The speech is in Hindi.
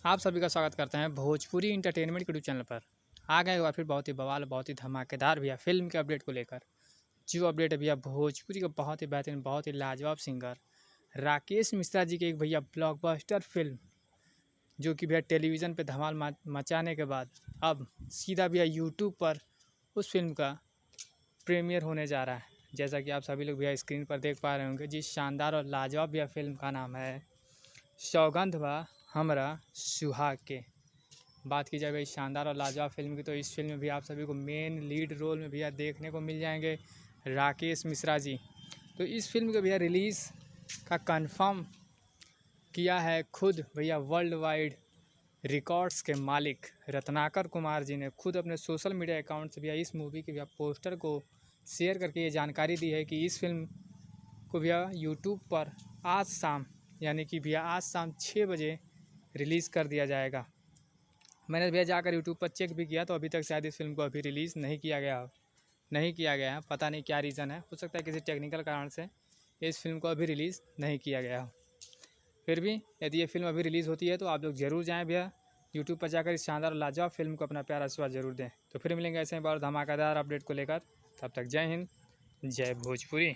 आप सभी का स्वागत करते हैं भोजपुरी इंटरटेनमेंट के यूट्यूब चैनल पर। आ गए हुआ फिर बहुत ही बवाल, बहुत ही धमाकेदार भैया फिल्म के अपडेट को लेकर। जो अपडेट है भैया भोजपुरी का बहुत ही बेहतरीन, बहुत ही लाजवाब सिंगर राकेश मिश्रा जी की एक भैया ब्लॉकबस्टर फिल्म, जो कि भैया टेलीविज़न पे धमाल मचाने के बाद अब सीधा भैया यूट्यूब पर उस फिल्म का प्रीमियर होने जा रहा है। जैसा कि आप सभी लोग भैया स्क्रीन पर देख पा रहे होंगे, जिस शानदार और लाजवाब भैया फिल्म का नाम है सौगंध बा हमरा सुहाग के। बात की जाए भाई शानदार और लाजवाब फिल्म की, तो इस फिल्म में भी आप सभी को मेन लीड रोल में भैया देखने को मिल जाएंगे राकेश मिश्रा जी। तो इस फिल्म के भैया रिलीज़ का कंफर्म किया है खुद भैया वर्ल्ड वाइड रिकॉर्ड्स के मालिक रत्नाकर कुमार जी ने खुद अपने सोशल मीडिया अकाउंट से भैया इस मूवी के भैया पोस्टर को शेयर करके ये जानकारी दी है कि इस फिल्म को भैया यूट्यूब पर आज शाम, यानी कि भैया आज शाम 6 बजे रिलीज़ कर दिया जाएगा। मैंने भैया जाकर यूट्यूब पर चेक भी किया, तो अभी तक शायद इस फिल्म को अभी रिलीज़ नहीं किया गया है। पता नहीं क्या रीज़न है, हो सकता है किसी टेक्निकल कारण से इस फिल्म को अभी रिलीज़ नहीं किया गया हो। फिर भी यदि ये फिल्म अभी रिलीज़ होती है तो आप लोग ज़रूर जाएँ भैया यूट्यूब पर जाकर इस शानदार लाजवाब फिल्म को अपना प्यारा आशीर्वाद ज़रूर दें। तो फिर मिलेंगे ऐसे ही और धमाकेदार अपडेट को लेकर। तब तक जय हिंद, जय भोजपुरी।